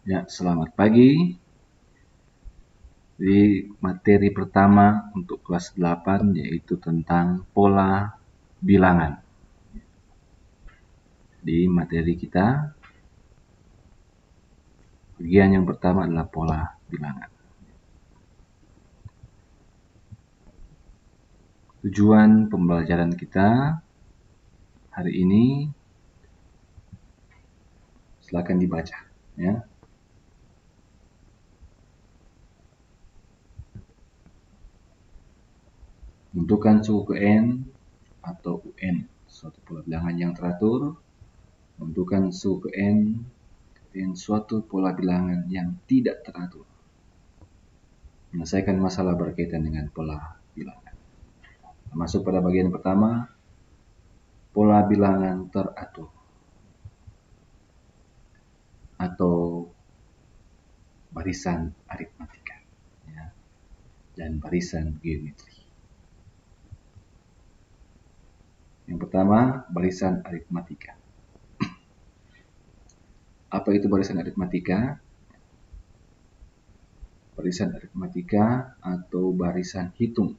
Ya, selamat pagi. Di materi pertama untuk kelas 8 yaitu tentang pola bilangan. Di materi kita, bagian yang pertama adalah pola bilangan. Tujuan pembelajaran kita hari ini, silakan dibaca, ya. Tentukan suku N atau UN, suatu pola bilangan yang teratur. Tentukan suku N dengan suatu pola bilangan yang tidak teratur. Menyelesaikan masalah berkaitan dengan pola bilangan. Masuk pada bagian pertama, pola bilangan teratur atau barisan aritmatika, ya, dan barisan geometri. Yang pertama, barisan aritmatika. Apa itu barisan aritmatika? Barisan aritmatika atau barisan hitung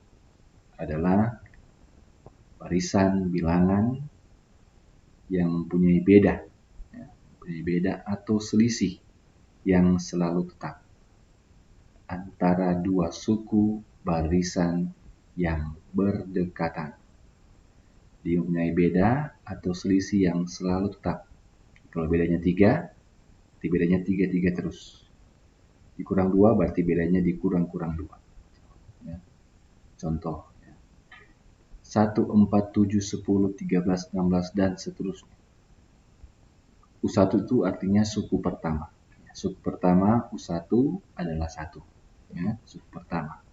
adalah barisan bilangan yang mempunyai beda atau selisih yang selalu tetap antara dua suku barisan yang berdekatan. Dia mempunyai beda atau selisih yang selalu tetap. Kalau bedanya 3, berarti bedanya 3 terus. Dikurang 2 berarti bedanya dikurang-kurang 2. Ya. Contoh, 1, 4, 7, 10, 13, 16, dan seterusnya. U1 itu artinya suku pertama. Suku pertama U1 adalah 1. Ya, suku pertama.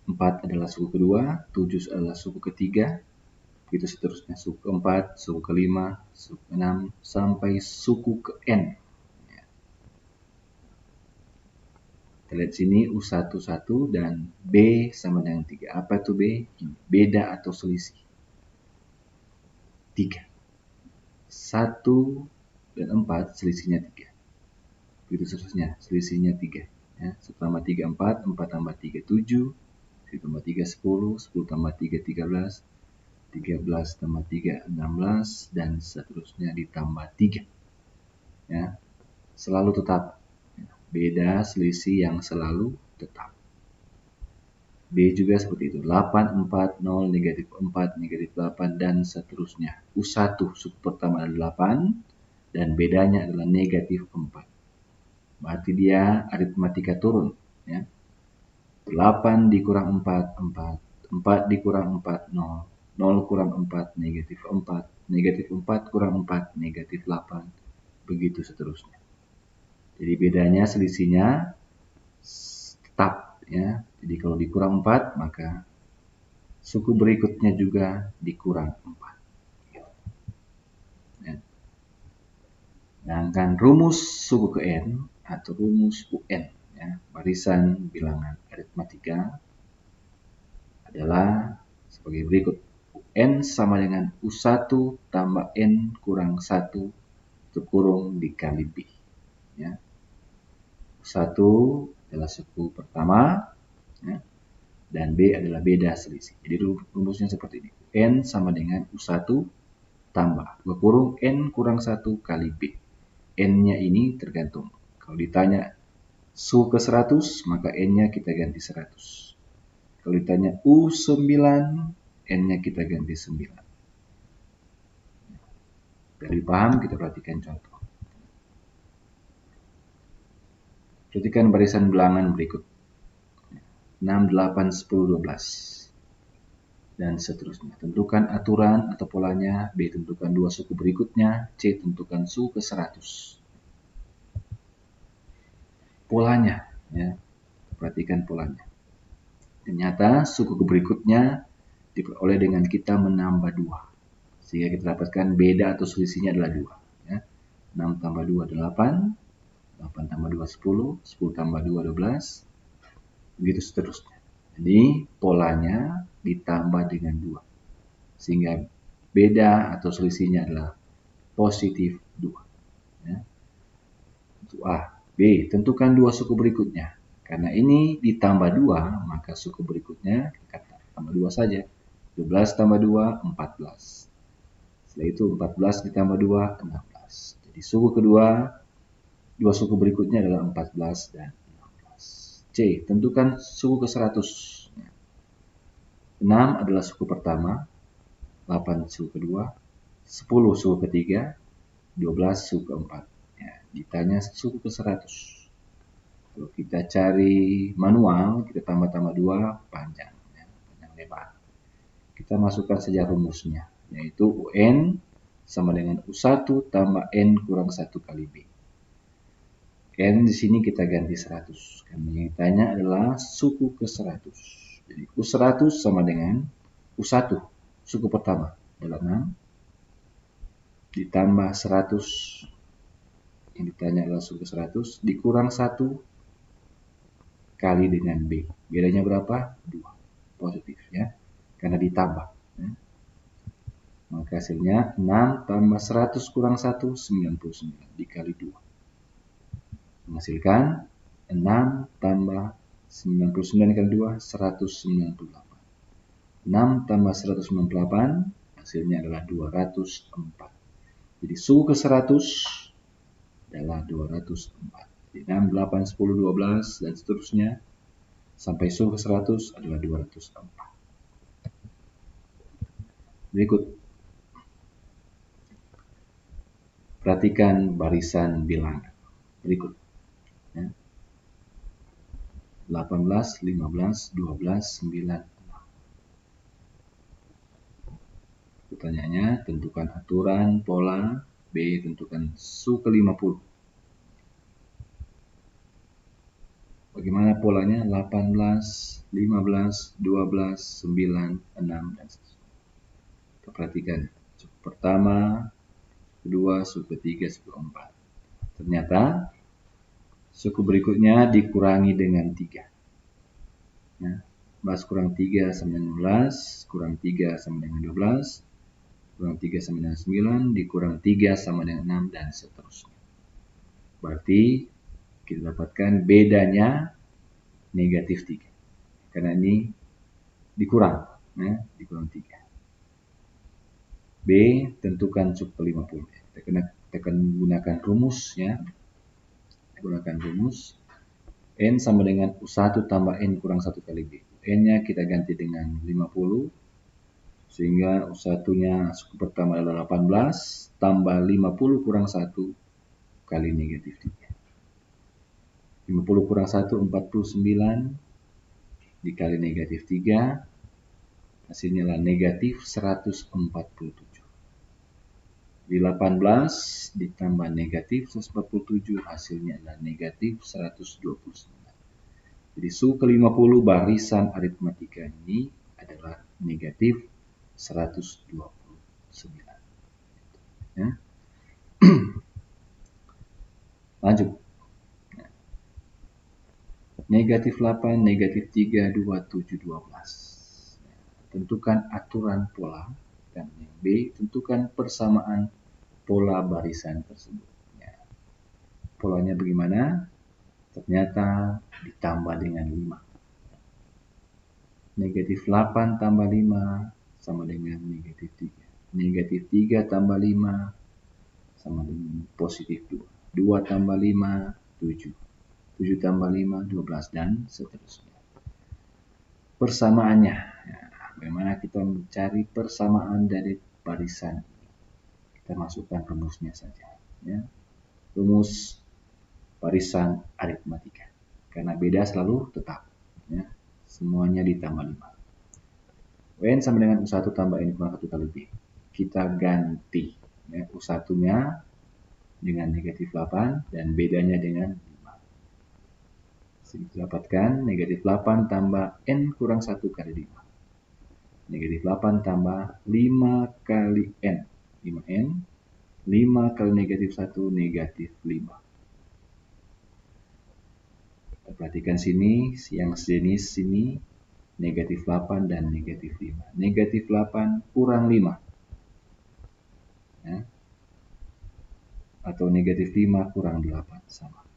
4 adalah suku kedua, 7 adalah suku ketiga, begitu seterusnya, suku keempat, suku kelima, suku keenam, sampai suku ke N. Kita lihat sini U1 1 dan B sama dengan 3. Apa itu B? Beda atau selisih. 3. 1 dan 4 selisihnya 3. Begitu seterusnya, selisihnya 3. Ya, 1 tambah 3 4, 4 tambah 3 7, 1 tambah 3 10, 10 tambah 3 13, 13 tambah 3 16, dan seterusnya ditambah 3. Ya, selalu tetap. Beda selisih yang selalu tetap. B juga seperti itu. 8, 4, 0, negatif 4, negatif 8, dan seterusnya. U1 suku pertama adalah 8, dan bedanya adalah negatif 4. Berarti dia aritmatika turun. Ya. 8 dikurang 4, 4. 4 dikurang 4, 0. 0 kurang 4, negatif 4. Negatif 4 kurang 4, negatif 8. Begitu seterusnya. Jadi bedanya, selisihnya tetap. Ya. Jadi kalau dikurang 4, maka suku berikutnya juga dikurang 4. Ya. Sedangkan rumus suku ke N atau rumus UN, ya, barisan bilangan aritmatika, adalah sebagai berikut. UN sama dengan U1 tambah N kurang 1 kurung dikali B. Ya. U1 adalah suku pertama, ya, dan B adalah beda selisih. Jadi rumusnya seperti ini. N sama dengan U1 tambah 2 kurung N kurang 1 kali B. N-nya ini tergantung. Kalau ditanya suku ke 100, maka N-nya kita ganti 100. Kalau ditanya U9, N-nya kita ganti 9. Biar lebih paham, kita perhatikan contoh. Perhatikan barisan bilangan berikut. 6, 8, 10, 12. Dan seterusnya. Tentukan aturan atau polanya. B, tentukan dua suku berikutnya. C, tentukan suku ke 100. Polanya, ya. Perhatikan polanya. Ternyata suku berikutnya diperoleh dengan kita menambah 2. Sehingga kita dapatkan beda atau selisihnya adalah 2. Ya. 6 tambah 2 8, 8 tambah 2 10, 10 tambah 2 12, begitu seterusnya. Jadi polanya ditambah dengan 2. Sehingga beda atau selisihnya adalah positif 2. Ya. Untuk A. B. Tentukan dua suku berikutnya. Karena ini ditambah 2, maka suku berikutnya kata tambah 2 saja. 12 tambah 2, 14. Setelah itu 14 ditambah 2, 16. Jadi suku kedua, dua suku berikutnya adalah 14 dan 16. C. Tentukan suku ke-100. 6 adalah suku pertama, 8 suku kedua, 10 suku ketiga, 12 suku keempat. Ya, ditanya suku ke-100. Kalau kita cari manual, kita tambah-tambah 2, panjang. Ya, panjang lebar. Kita masukkan saja rumusnya, yaitu UN sama dengan U1 tambah N kurang 1 kali B. N di sini kita ganti 100, karena yang ditanya adalah suku ke-100. Jadi U100 sama dengan U1, suku pertama, adalah 6, ditambah 100, yang ditanya adalah suku 100, dikurang 1 kali dengan B. Bedanya berapa? 2. Positif ya, karena ditambah. Ya. Maka hasilnya 6 tambah 100 kurang 1, 99 dikali 2. Menghasilkan 6 tambah 99 kali 2, 198. 6 tambah 198, hasilnya adalah 204. Jadi suku ke-100 adalah 204. Jadi 6, 8, 10, 12, dan seterusnya sampai suku ke-100 adalah 204. Berikut. Perhatikan barisan bilangan. Berikut. Ya. 18, 15, 12, 9, 6. Pertanyaannya, tentukan aturan, pola. B. Tentukan suku ke-50. Bagaimana polanya? 18, 15, 12, 9, 6, dan seterusnya. Kita perhatikan. Suku pertama, kedua, suku ketiga, suku keempat. Ternyata suku berikutnya dikurangi dengan 3. Ya. 11 kurang 3 sama dengan 15, kurang 3 sama dengan 12, kurang 3 sama dengan 9, dikurang 3 sama dengan 6, dan seterusnya. Berarti kita dapatkan bedanya negatif 3. Karena ini dikurang, ya, dikurang 3. B. Tentukan suku ke-50. Kita akan gunakan rumus, ya. Kita gunakan rumus. N sama dengan U1 tambah N kurang 1 kali B. N-nya kita ganti dengan 50. Sehingga U1-nya suku pertama adalah 18. Tambah 50 kurang 1 kali negatif 3. 50 kurang 1, 49. Dikali negatif 3. Hasilnya adalah negatif 147. Di 18 ditambah negatif 147, hasilnya adalah negatif 129. Jadi suku ke-50 barisan aritmatika ini adalah negatif 129. Ya. Lanjut. Negatif 8, negatif 3, 2, 7, 12. Tentukan aturan pola. Dan yang B, tentukan persamaan pola barisan tersebut. Ya. Polanya bagaimana? Ternyata ditambah dengan 5. Negatif 8 tambah 5 sama dengan negatif 3. Negatif 3 tambah 5 sama dengan positif 2. 2 tambah 5, 7. 7 tambah 5, 12, dan seterusnya. Persamaannya. Ya, bagaimana kita mencari persamaan dari barisan? Kita masukkan rumusnya saja. Ya. Rumus barisan aritmatika. Karena beda selalu tetap. Ya. Semuanya ditambah 5. UN sama dengan U1 tambah N kurang 1 kali B. Kita ganti. Ya, U1-nya dengan negatif 8 dan bedanya dengan 5. Kita dapatkan negatif 8 tambah N kurang 1 kali 5. Negatif 8 tambah 5 kali N. 5N. 5 kali negatif 1, negatif 5. Kita perhatikan sini, yang sejenis sini, negatif 8 dan negatif 5. Negatif 8 kurang 5. Ya. atau negatif 5 kurang 8 sama.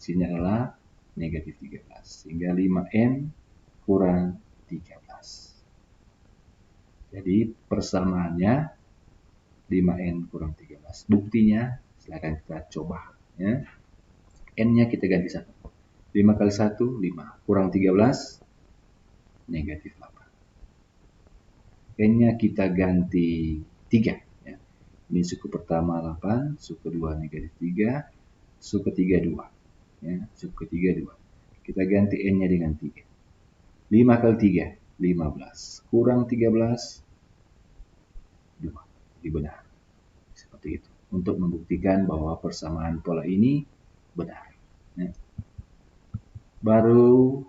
Hasilnya adalah negatif 13. Sehingga 5N kurang 13. Jadi persamaannya 5N kurang 13. Buktinya silahkan kita coba. Ya. N-nya kita ganti 1. 5 kali 1, 5. Kurang 13, negatif 8. N-nya kita ganti 3. Ya. Ini suku pertama 8, suku kedua negatif 3, suku ketiga 2. Ya. Suku ketiga 2. Kita ganti N-nya dengan 3. 5 kali 3, 15. Kurang 13, 2. Jadi benar. Seperti itu. Untuk membuktikan bahwa persamaan pola ini benar. Ya. Baru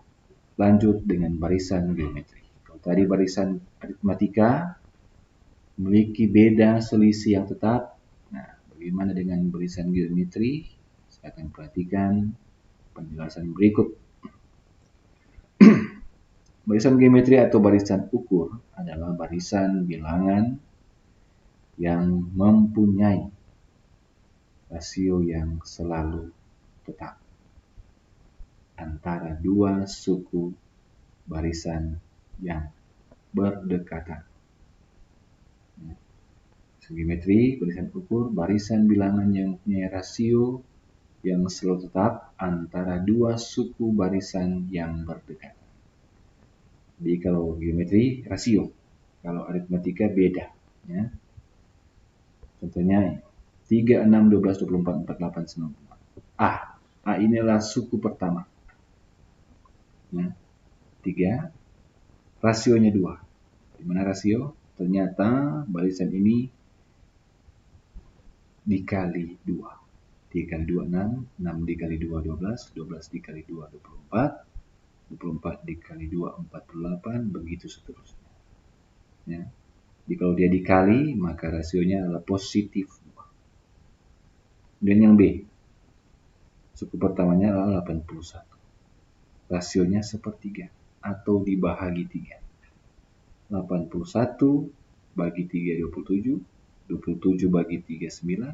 lanjut dengan barisan geometri. Kalau tadi barisan aritmatika memiliki beda selisih yang tetap. Nah, bagaimana dengan barisan geometri? Saya akan perhatikan penjelasan berikut. Barisan geometri atau barisan ukur adalah barisan bilangan yang mempunyai rasio yang selalu tetap antara dua suku barisan yang berdekatan. Geometri, barisan ukur, barisan bilangan yang punya rasio yang selalu tetap antara dua suku barisan yang berdekatan. Jadi kalau geometri rasio, kalau aritmatika beda. Ya. Contohnya 3, 6, 12, 24, 48, 94. A inilah suku pertama. Ya. 3, rasionya 2. Di mana rasio? Ternyata barisan ini dikali 2. 3 kali 2, 6. 6 dikali 2, 12. 12 dikali 2, 24. 24 dikali 2, 48. Begitu seterusnya. Ya. Jadi kalau dia dikali, maka rasionya adalah positif 2. Dan yang B. Suku pertamanya adalah 81. Rasionya sepertiga atau dibahagi 3. 81 bagi 3, 27. 27 bagi 3, 9.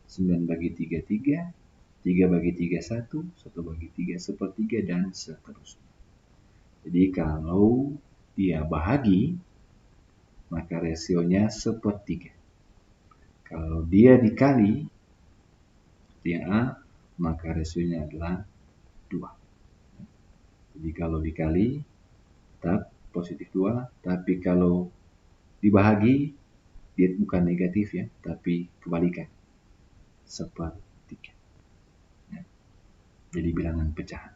9 bagi 3, 3. 3 bagi 3, 1. 1 bagi 3, sepertiga, dan seterusnya. Jadi kalau dia bahagi, maka rasionya sepertiga. Kalau dia dikali, yang A, maka rasionya adalah 2. Jadi kalau dikali, tetap positif 2. Tapi kalau dibahagi, dia bukan negatif ya, tapi kebalikan. Sepertiga. Ya. Jadi bilangan pecahan.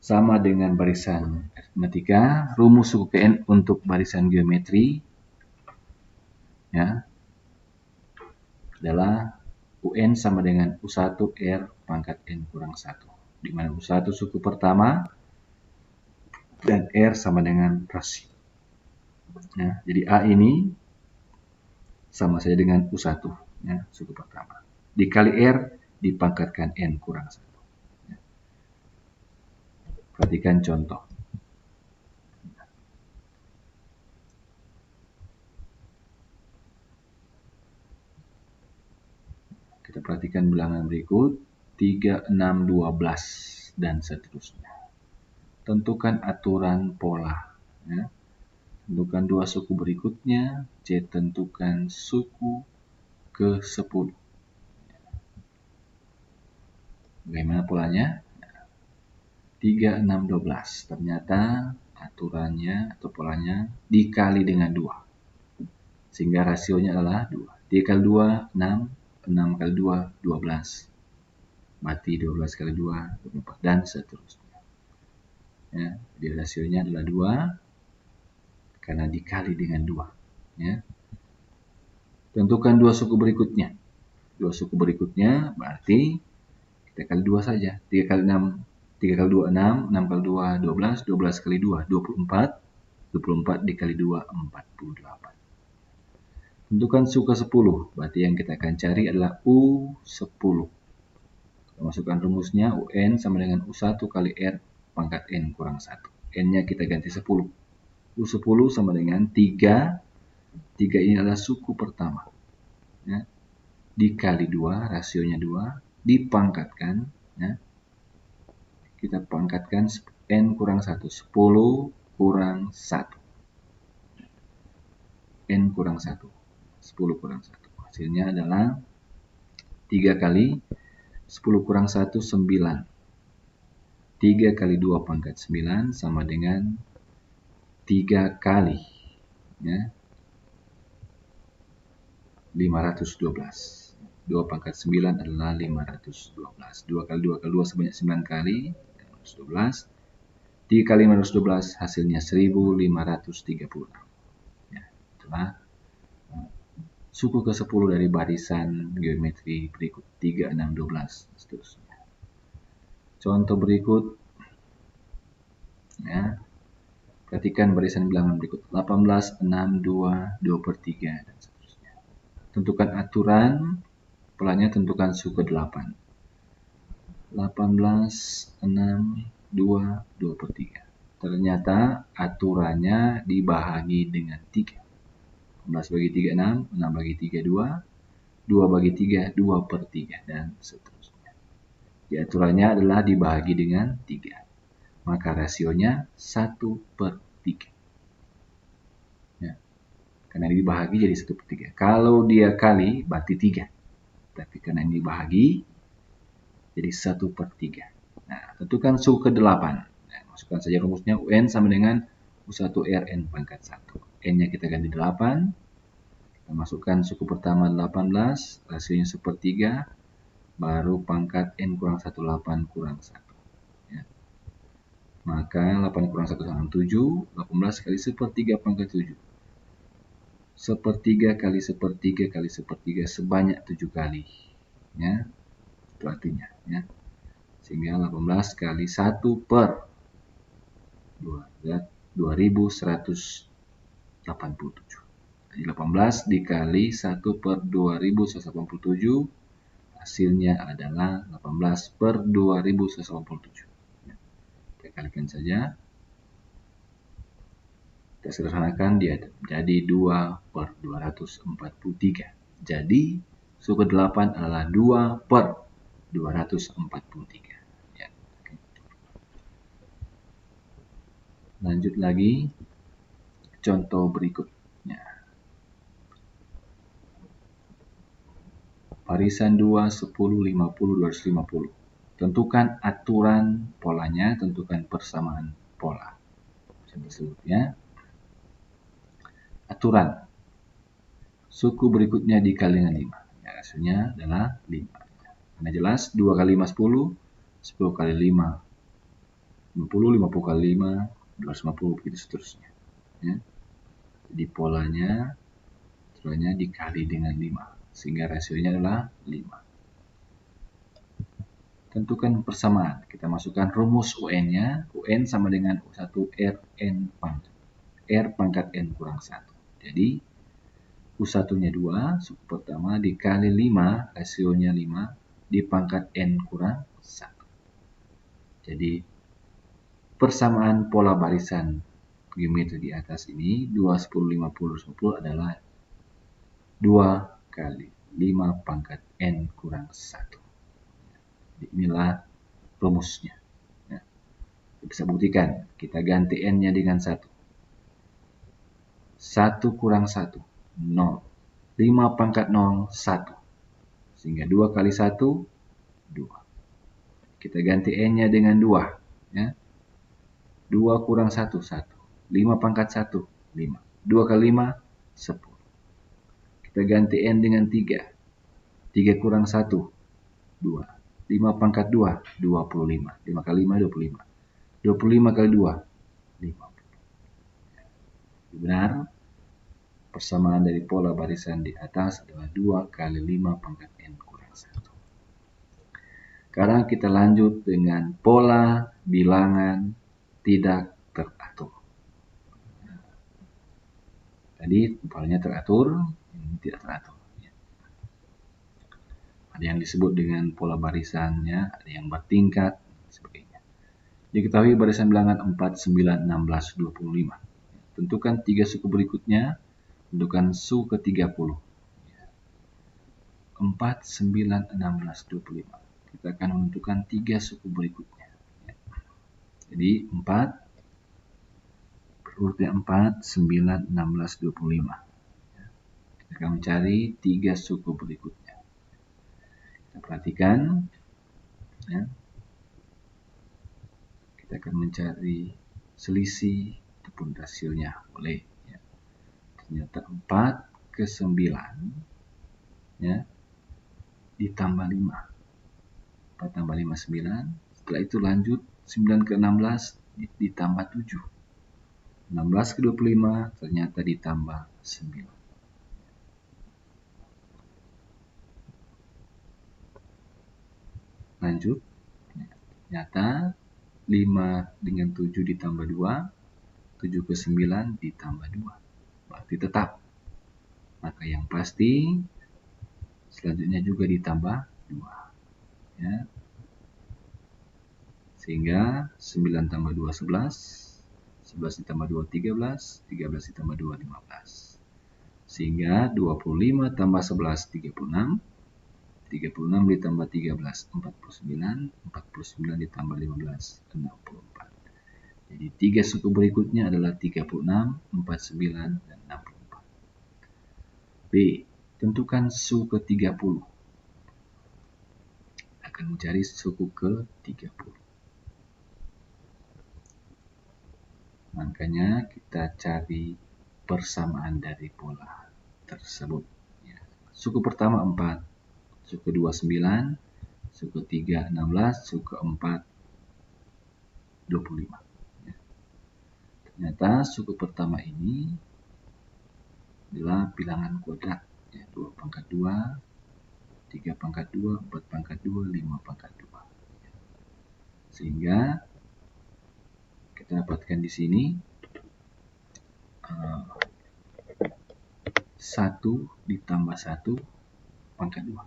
Sama dengan barisan aritmatika, rumus suku N untuk barisan geometri ya, adalah UN sama dengan U1 R pangkat N kurang 1. Di mana U1 suku pertama dan R sama dengan rasio. Ya, jadi A ini sama saja dengan U1 ya, suku pertama. Dikali R dipangkatkan N kurang 1. Ya. Perhatikan contoh. Kita perhatikan bilangan berikut, 3, 6, 12, dan seterusnya. Tentukan aturan pola. Ya. Tentukan dua suku berikutnya. C. Tentukan suku ke-10. Bagaimana polanya? 3, 6, 12. Ternyata aturannya atau polanya dikali dengan 2. Sehingga rasionya adalah 2. 3 kali 2, 6. 6 kali 2, 12. Mati 12 kali 2, 24. Dan seterusnya. Ya, jadi rasionya adalah 2 karena dikali dengan 2. Ya. Tentukan dua suku berikutnya. Dua suku berikutnya berarti kita kali 2 saja. 3 kali 6, 3 kali 2, 6. 6 kali 2, 12. 12 kali 2, 24. 24 dikali 2, 48. Tentukan suku ke-10. Berarti yang kita akan cari adalah U10. Kita masukkan rumusnya UN sama dengan U1 kali R pangkat N kurang 1. N-nya kita ganti 10. U10 sama dengan 3. 3 ini adalah suku pertama. ya, dikali 2, rasionya 2, dipangkatkan, ya, kita pangkatkan N kurang 1, 10 kurang 1. N kurang 1, 10 kurang 1. Hasilnya adalah 3 kali 10 kurang 1, 9. 3 kali 2 pangkat 9 sama dengan 3 kali, ya, 512. 2 pangkat 9 adalah 512. 2 kali 2 kali 2 sebanyak 9 kali, 512. 3 kali 512 hasilnya 1536. Ya, itulah suku ke-10 dari barisan geometri berikut 3, 6, 12, seterusnya. Contoh berikut, ya, perhatikan barisan bilangan berikut 18, 6, 2, 2/3, dan seterusnya. Tentukan aturan, polanya tentukan suku ke-8. 18, 6, 2, 2/3. Ternyata aturannya dibahagi dengan 3. 18 bagi 3, 6, 6 bagi 3, 2, 2 bagi 3, 2/3, dan seterusnya. Di aturannya adalah dibahagi dengan 3. Maka rasionya 1/3. Ya, karena ini dibahagi jadi 1/3. Kalau dia kali berarti 3. Tapi karena ini dibahagi jadi 1/3. Nah, tentukan suku ke-8. Nah, masukkan saja rumusnya UN sama dengan U1RN pangkat 1. N-nya kita ganti 8. Kita masukkan suku pertama 18, rasionya 1/3, baru pangkat N kurang 1, 8 kurang 1. Ya. Maka 8 kurang 1 sama 7, 18 kali 1/3 pangkat 7. 1/3 kali 1/3 kali 1/3 sebanyak 7 kali. Ya, itu artinya. Ya. Sehingga 18 kali 1 per 2187. Jadi 18 dikali 1 per 2187, hasilnya adalah 18 per 2187. Kita kalikan saja. Kita sederhanakan, dia jadi 2 per 243. Jadi suku 8 adalah 2 per 243. Ya. Lanjut lagi, contoh berikutnya. Barisan 2, 10, 50, 250. Tentukan aturan polanya, tentukan persamaan pola. Sebutnya aturan. Suku berikutnya dikali dengan 5. Ya, hasilnya adalah 5. Karena jelas 2 kali 5, 10. 10 kali 5, 50. 50 kali 5, 250, begitu seterusnya. Ya. Jadi polanya dikali dengan 5. Sehingga rasionya adalah 5. Tentukan persamaan. Kita masukkan rumus UN-nya. UN sama dengan U1RN pangkat. R pangkat N kurang 1. Jadi U1-nya 2, suku pertama, dikali 5, rasionya 5, dipangkat N kurang 1. Jadi persamaan pola barisan geometri di atas ini, 2, 10, 50, 10 adalah 2 kali 5 pangkat N kurang 1. Inilah rumusnya. Ya. Kita bisa buktikan. Kita ganti N-nya dengan 1. 1 kurang 1, 0. 5 pangkat 0, 1. Sehingga 2 kali 1, 2. Kita ganti N-nya dengan 2. Ya. 2 kurang 1, 1. 5 pangkat 1, 5. 2 kali 5, 10. Kita ganti N dengan 3. 3 kurang 1, 2. 5 pangkat 2, 25. 5 kali 5, 25. 25 kali 2, 50. Benar, persamaan dari pola barisan di atas adalah 2 kali 5 pangkat N kurang 1. Sekarang kita lanjut dengan pola bilangan tidak teratur. Tadi polanya teratur, ini tidak teratur. Ada yang disebut dengan pola barisannya, ada yang bertingkat, dan sebagainya. Diketahui barisan bilangan 4, 9, 16, 25. Tentukan 3 suku berikutnya, tentukan suku ke-30. 4, 9, 16, 25. Kita akan menentukan 3 suku berikutnya. Jadi 4, urutnya 4, 9, 16, 25. Kita akan mencari 3 suku berikutnya. Kita perhatikan, ya. Kita akan mencari selisih ataupun rasionya, boleh. Ya. Ternyata 4 ke 9, ya, ditambah 5. 4 tambah 5, 9. Setelah itu lanjut 9 ke 16 ditambah 7. 16 ke 25 ternyata ditambah 9. Lanjut. Ternyata 5 dengan 7 ditambah 2. 7 ke 9 ditambah 2. Berarti tetap. Maka yang pasti selanjutnya juga ditambah 2. Ya. Sehingga 9 tambah 2, 11. 11 ditambah 2, 13. 13 ditambah 2, 15. Sehingga 25 tambah 11, 36. 36 ditambah 13, 49. 49 ditambah 15, 64. Jadi 3 suku berikutnya adalah 36, 49, dan 64. B. Tentukan suku ke-30. Akan mencari suku ke-30. Makanya kita cari persamaan dari pola tersebut. Ya. Suku pertama 4, suku kedua 9, suku ketiga 16, suku keempat 25. Ya. Ternyata suku pertama ini adalah bilangan kuadrat. Ya, 2 pangkat 2, 3 pangkat 2, 4 pangkat 2, 5 pangkat 2. Ya. Sehingga kita dapatkan di sini 1 ditambah 1 pangkat 2.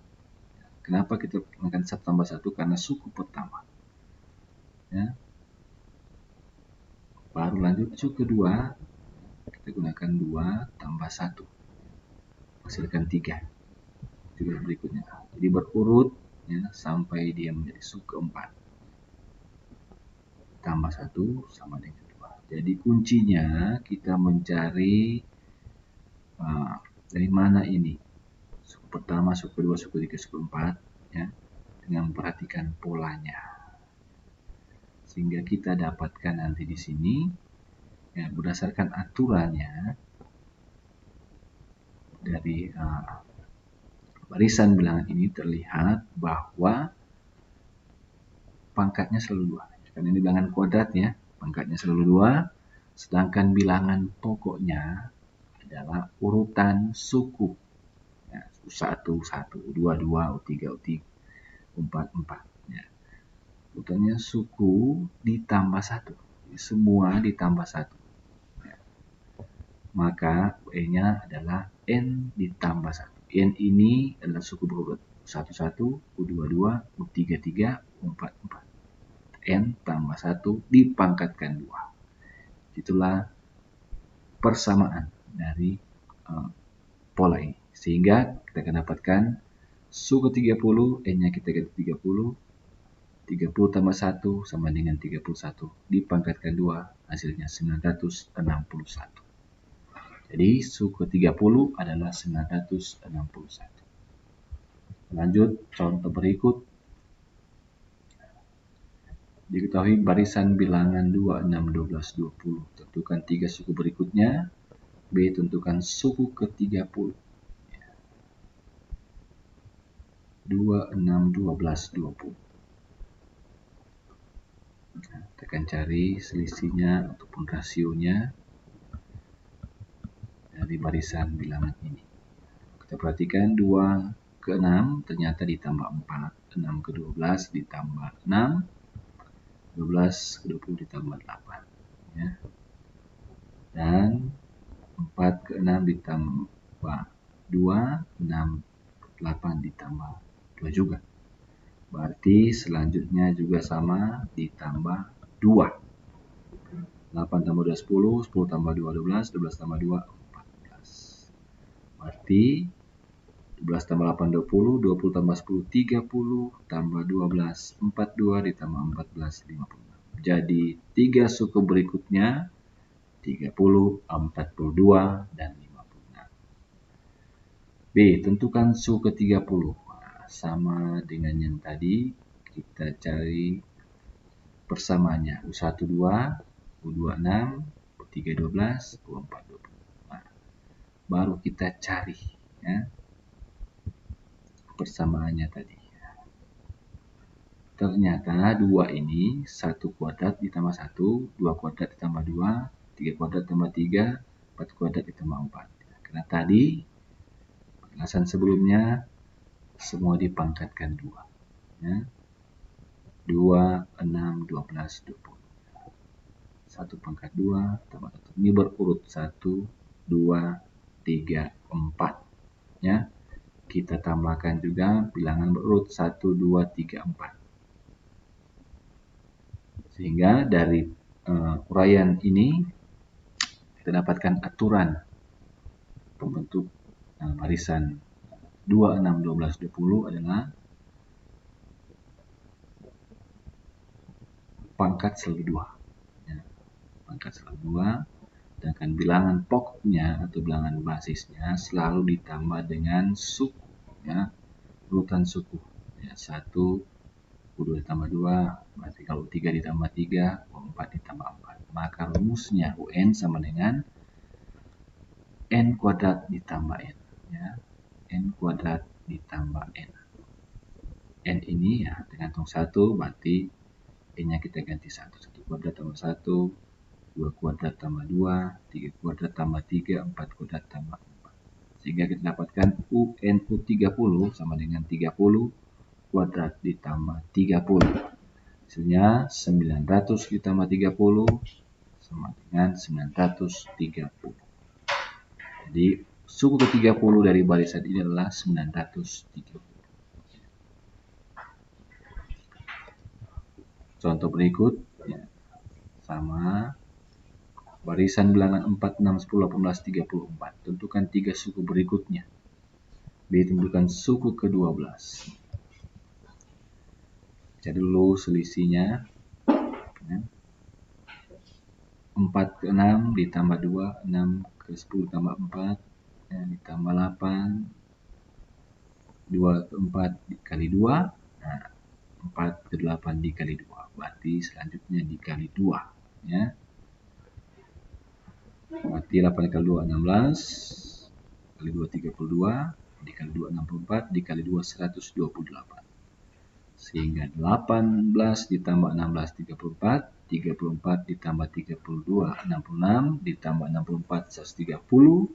Kenapa kita gunakan 1 tambah 1? Karena suku pertama. Ya. Baru lanjut suku kedua, kita gunakan 2 tambah 1. Hasilkan 3. Juga berikutnya. Jadi berurut, ya, sampai dia menjadi suku keempat. Tambah 1 sama dengan 2. Jadi kuncinya kita mencari dari mana ini. Suku pertama, suku kedua, suku ketiga, suku keempat, ya, dengan memperhatikan polanya. Sehingga kita dapatkan nanti di sini, ya, berdasarkan aturannya dari barisan bilangan ini terlihat bahwa pangkatnya selalu 2. Karena ini bilangan kuadrat, ya, pangkatnya selalu 2. Sedangkan bilangan pokoknya adalah urutan suku. Ya, 1, 1, 2, 2, U3, U3, U4, 4. Ya. Urutannya suku ditambah 1. Semua ditambah 1. Ya. Maka E-nya adalah N ditambah 1. N ini adalah suku berurut. 1, 1, U2, 2, U3, 3, U4, 4. N tambah 1 dipangkatkan 2. Itulah persamaan dari pola ini. Sehingga kita akan dapatkan suku 30, N-nya kita ganti 30. 30 tambah 1 sama dengan 31. Dipangkatkan 2, hasilnya 961. Jadi suku 30 adalah 961. Lanjut contoh berikut. Diketahui barisan bilangan 2, 6, 12, 20. Tentukan 3 suku berikutnya. B. Tentukan suku ke-30. 2, 6, 12, 20. Nah, kita akan cari selisihnya ataupun rasionya dari barisan bilangan ini. Kita perhatikan 2 ke 6 ternyata ditambah 4. 6 ke 12 ditambah 6. 12 ke 20 ditambah 8. Ya. Dan 4 ke 6 ditambah 2. 6 ke 8 ditambah 2 juga. Berarti selanjutnya juga sama, ditambah 2. 8 tambah 2, 10. 10 tambah 2, 12. 12 tambah 2, 14. Berarti 11 tambah 8, 20, 20 tambah 10, 30, tambah 12, 42, ditambah 14, 56. Jadi 3 suku berikutnya 30, 42, dan 56. B. Tentukan suku ke-30. Nah, sama dengan yang tadi, kita cari persamaannya. U1 2, U2 6, U3 12, U4 20. Nah, baru kita cari ya, persamaannya tadi. Ternyata 2 ini 1 kuadrat ditambah 1, 2 kuadrat ditambah 2, 3 kuadrat ditambah 3, 4 kuadrat ditambah 4. Karena tadi penjelasan sebelumnya semua dipangkatkan 2. Ya. 2, 6, 12, 20. 1 pangkat 2 tambah 1. Ini berurut 1, 2, 3, 4. Ya. Kita tambahkan juga bilangan berurut 1, 2, 3, 4. Sehingga dari uraian ini kita dapatkan aturan pembentuk barisan 2, 6, 12, 20 adalah pangkat selalu 2. Ya, pangkat selalu 2. Sedangkan bilangan pokoknya atau bilangan basisnya selalu ditambah dengan suku. Ya, urutan suku. Ya, 1, U2 ditambah 2, berarti kalau U3 ditambah 3, U4 ditambah 4. Maka rumusnya UN sama dengan N kuadrat ditambah N. Ya. N kuadrat ditambah N. N ini ya tergantung 1, berarti N-nya kita ganti 1. 1 kuadrat tambah 1, 2 kuadrat tambah 2, 3 kuadrat tambah 3, 4 kuadrat tambah 4. Sehingga kita dapatkan UN U30 sama dengan 30 kuadrat ditambah 30. Hasilnya 900 ditambah 30 sama dengan 930. Jadi suku ke-30 dari barisan ini adalah 930. Contoh berikut ya, sama barisan bilangan 4, 6, 10, 18, 34. Tentukan 3 suku berikutnya. B. Tentukan suku ke-12. Cari dulu selisihnya. Ya. 4 ke 6 ditambah 2, 6 ke 10 tambah 4, ya, ditambah 8, 2 ke 4 dikali 2, nah, 4 ke 8 dikali 2, berarti selanjutnya dikali 2. Ya. Berarti 8 kali 2 16, kali 2 32, dikali 2 64, dikali 2 128. Sehingga 18 ditambah 16 34, 34 ditambah 32 66, ditambah 64 130,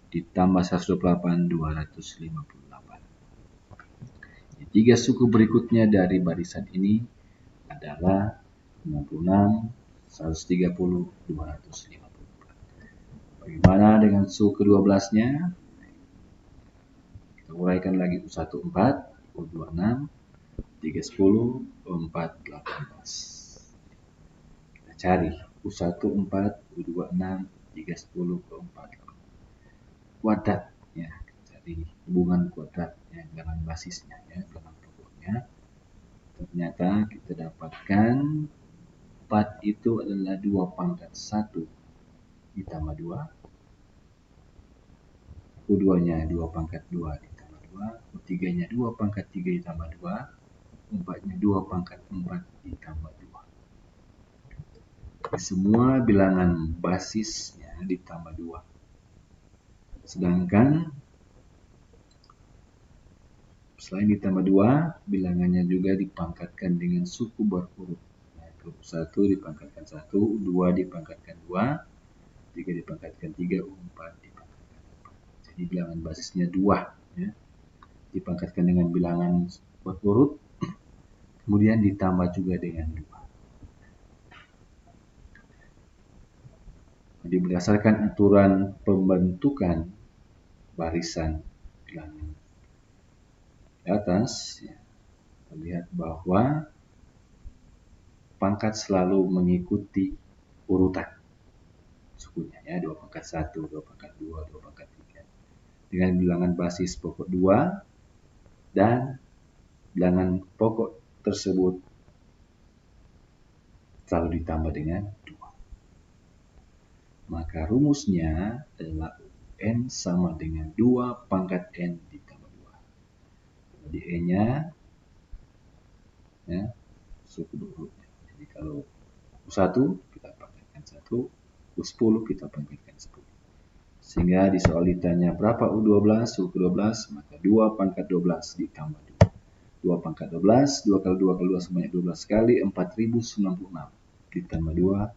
ditambah 128 258. Tiga suku berikutnya dari barisan ini adalah 66, 130, 254. Bagaimana dengan suku ke-12-nya? Kita uraikan lagi U1 4, U2 6, 3 10, 4 18. Kita cari U1 4, U2 6, 3 10, 4 18. Kuadrat ya, kita cari hubungan kuadrat ya, bilangan basisnya ya, bilangan pokoknya. Ternyata kita dapatkan 4 itu adalah 2 pangkat 1 ditambah 2. U2-nya 2 pangkat 2 ditambah 2. U3-nya 2 pangkat 3 ditambah 2. U4-nya 2 pangkat 4 ditambah 2. Semua bilangan basisnya ditambah 2. Sedangkan selain ditambah 2, bilangannya juga dipangkatkan dengan suku berurut. U1 dipangkatkan 1, U2 dipangkatkan 2, U3 dipangkatkan 3, U4 dipangkatkan 4. Jadi bilangan basisnya 2. Ya. Dipangkatkan dengan bilangan berurut, kemudian ditambah juga dengan 2. Jadi berdasarkan aturan pembentukan barisan bilangan di atas, ya, terlihat bahwa pangkat selalu mengikuti urutan sukunya ya, 2 pangkat 1, 2 pangkat 2, 2 pangkat 3. dengan bilangan basis pokok 2 dan bilangan pokok tersebut selalu ditambah dengan 2. Maka rumusnya adalah N sama dengan 2 pangkat N ditambah 2. Jadi N-nya ya, suku urutnya. Jadi kalau U1 kita pangkatkan 1, U10 kita pangkatkan 10. Sehingga di soal ditanya berapa U12, suku 12, maka 2 pangkat 12 ditambah 2. 2 pangkat 12, 2 kali 2 kali 2 sebanyak 12 kali, 4096. Ditambah 2,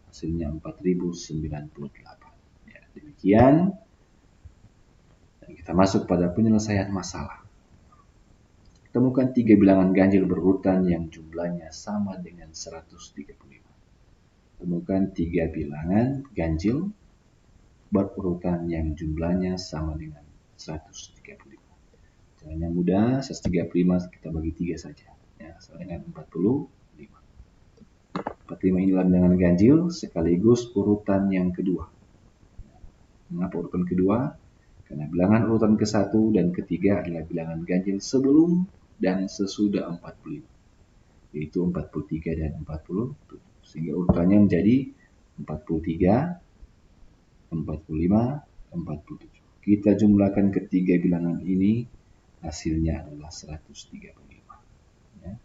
hasilnya 4098. Ya, demikian. Dan kita masuk pada penyelesaian masalah. Temukan 3 bilangan ganjil berurutan yang jumlahnya sama dengan 135. Temukan 3 bilangan ganjil berurutan yang jumlahnya sama dengan 135. Caranya mudah, 135 kita bagi 3 saja. Ya, sama dengan 45. 45 inilah bilangan ganjil sekaligus urutan yang kedua. Mengapa urutan kedua? Karena bilangan urutan ke-1 dan ke-3 adalah bilangan ganjil sebelum dan sesudah 45. Yaitu 43 dan 47. Sehingga urutannya menjadi 43, 45, 47. Kita jumlahkan ketiga bilangan ini, hasilnya adalah 135. Ya.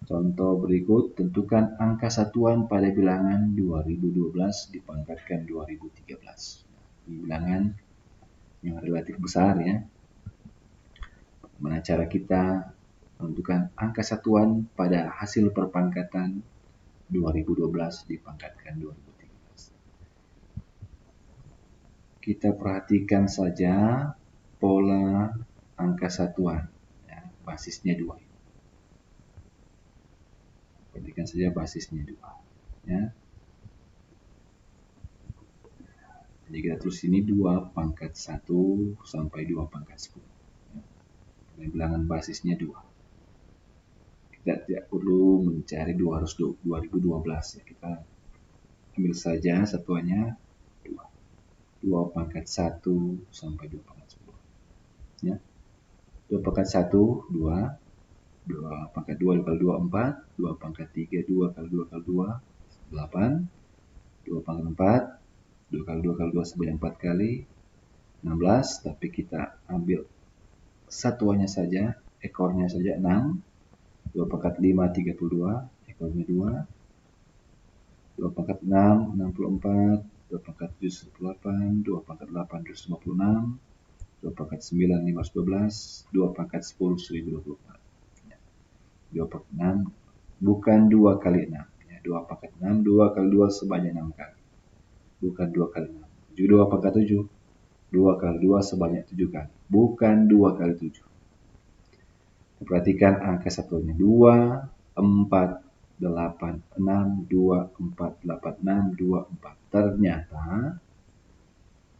Contoh berikut, tentukan angka satuan pada bilangan 2012 dipangkatkan 2013. Ini bilangan yang relatif besar ya. Bagaimana cara kita menentukan angka satuan pada hasil perpangkatan 2012 dipangkatkan 2013. Kita perhatikan saja pola angka satuan, ya, basisnya 2. Perhatikan saja basisnya 2. Ya. Jadi kita tulis ini 2 pangkat 1 sampai 2 pangkat 10. Ya. Dengan bilangan basisnya 2. Kita tidak perlu mencari 2012 ya. Kita ambil saja satuannya 2. 2 pangkat 1 sampai 2 pangkat 10. Ya. 2 pangkat 1, 2. 2 pangkat 2 kali 2, 4. 2 pangkat 3, 2 kali 2 kali 2, 8. 2 pangkat 4, 2 kali 2 kali 2 sebanyak 4 kali, 16. Tapi kita ambil satuannya saja, ekornya saja 6. 2 pangkat 5, 32. Ekornya 2. 2 pangkat 6, 64. 2 pangkat 7, 18. 2 pangkat 8, 256. 2 pangkat 9, 512. 2 pangkat 10, 1024. 2 pangkat 6, bukan 2 kali 6. 2 pangkat 6, 2 kali 2 sebanyak 6 kali. Bukan 2 kali 6. 2 pangkat 7, 2 kali 2 sebanyak 7 kali. Bukan 2 kali 7. Perhatikan angka satuannya 2, 4, 8, 6, 2, 4, 8, 6, 2, 4. Ternyata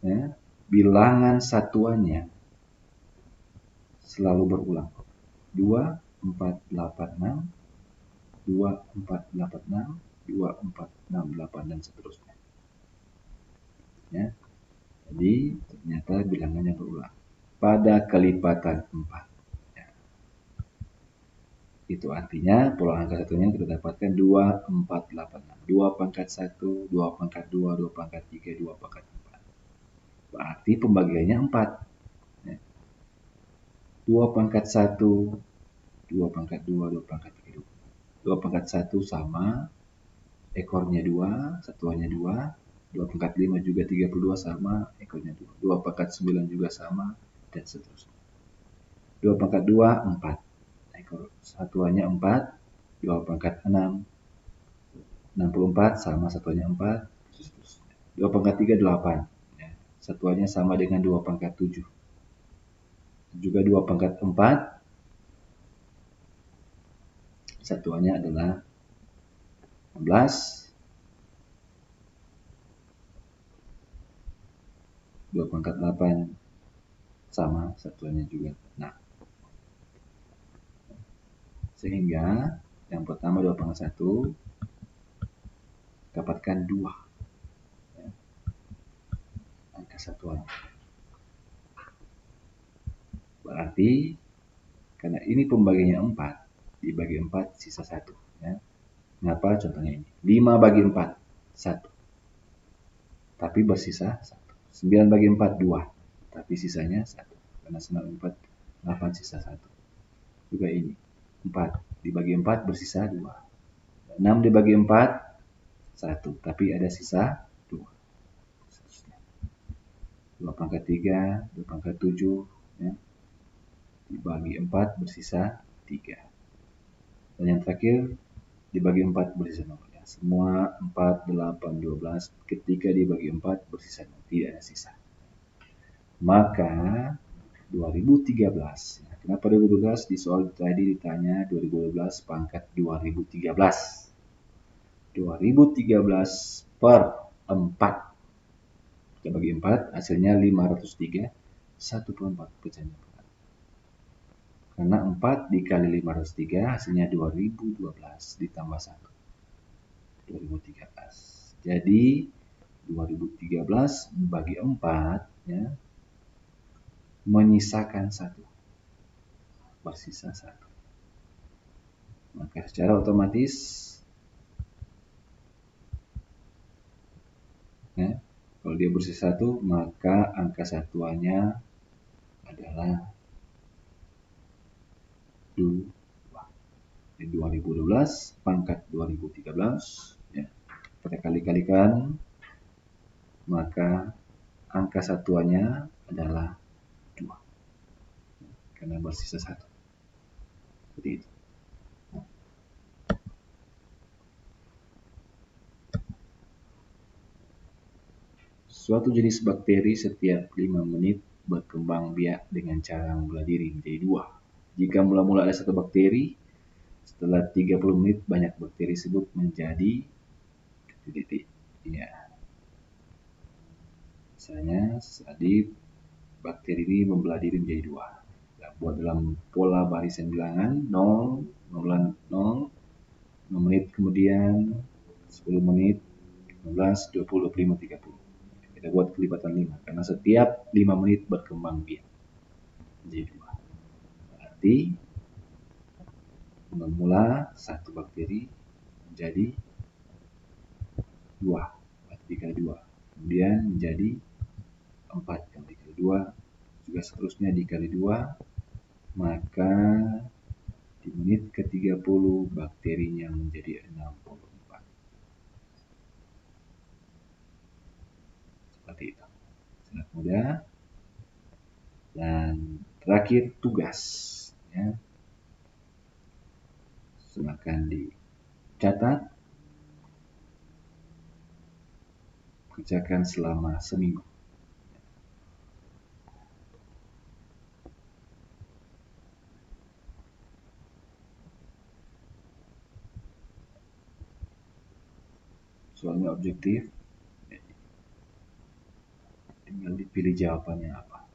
ya, bilangan satuannya selalu berulang. 2, 4, 8, 6, 2, 4, 8, 6, 2, 4, 6, 8, dan seterusnya. Ya. Jadi ternyata bilangannya berulang pada kelipatan 4. Ya. Itu artinya pola angka satunya kita dapatkan 2, 4, 8, 6. 2 pangkat 1, 2 pangkat 2, 2 pangkat 3, 2 pangkat 4. Berarti pembagiannya 4. Ya. 2 pangkat 1, 2 pangkat 2, 2 pangkat 3, 2 pangkat 1 sama, ekornya 2, satuannya 2. 2 pangkat 5 juga 32 sama, ekornya 2. 2 pangkat 9 juga sama, dan seterusnya. 2 pangkat 2, 4. Ekor satuannya 4. 2 pangkat 6, 64 sama, satuannya 4. 2 pangkat 3, 8. Ya, satuannya sama dengan 2 pangkat 7. Juga 2 pangkat 4. Satuannya adalah 16. 2 pangkat 8 sama, satuannya juga 6. Sehingga yang pertama 2 pangkat 1 dapatkan 2 ya, angka satuan. Tapi karena ini pembagiannya 4, dibagi 4 sisa 1. Ya. Kenapa? Contohnya ini. 5 bagi 4, 1. Tapi bersisa 1. 9 bagi 4, 2. Tapi sisanya 1. Karena 9 bagi 4, 8 sisa 1. Juga ini. 4 dibagi 4 bersisa 2. 6 dibagi 4, 1. Tapi ada sisa 2. 2 pangkat 3, 2 pangkat 7. Ya. Dibagi 4 bersisa 3. Dan yang terakhir, dibagi 4 bersisa 0. Ya. Semua 4, 8, 12. Ketika dibagi 4 bersisa 0. Tidak ada sisa. Maka 2013. Ya, kenapa 2012? Di soal tadi ditanya 2012 pangkat 2013. 2013 per 4. Kita bagi 4, hasilnya 503. 1 per 4 pecahnya. Karena 4 dikali 503 hasilnya 2012 ditambah 1. 2013. Jadi 2013 bagi 4 ya, menyisakan 1. Bersisa 1. Maka secara otomatis ya, kalau dia bersisa 1, maka angka satuannya adalah 2. Di 2012 pangkat 2013 ya, kita kali-kalikan, maka angka satuannya adalah 2 karena bersisa 1. Seperti itu. Suatu jenis bakteri setiap 5 menit berkembang biak dengan cara membelah diri menjadi 2. Jika mula-mula ada satu bakteri, setelah 30 menit banyak bakteri tersebut menjadi titik. Ya. Misalnya tadi bakteri ini membelah diri menjadi 2. Ya, buat dalam pola barisan bilangan 0, 0, 0, 6 menit kemudian, 10 menit, 15, 20, 25, 30. Kita buat kelipatan 5 karena setiap 5 menit berkembang biak menjadi 2. Berarti mula satu bakteri menjadi 2, berarti dikali 2. Kemudian menjadi 4 kali 2, juga seterusnya dikali 2, maka di menit ke-30 bakterinya menjadi 64. Seperti itu. Sangat mudah. Dan terakhir tugas. Ya. Silakan dicatat. Kerjakan selama seminggu. Soalnya objektif, tinggal dipilih jawabannya apa.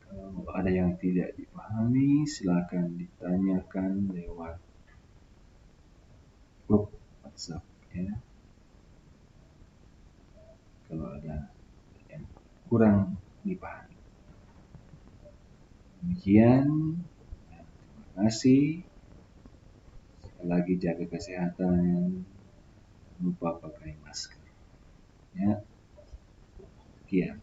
Kalau ada yang tidak dipahami, silakan ditanyakan lewat grup WhatsApp ya. Kalau ada yang kurang dipahami. Demikian, terima kasih. Sekali lagi jaga kesehatan, lupa pakai masker. Ya, sekian.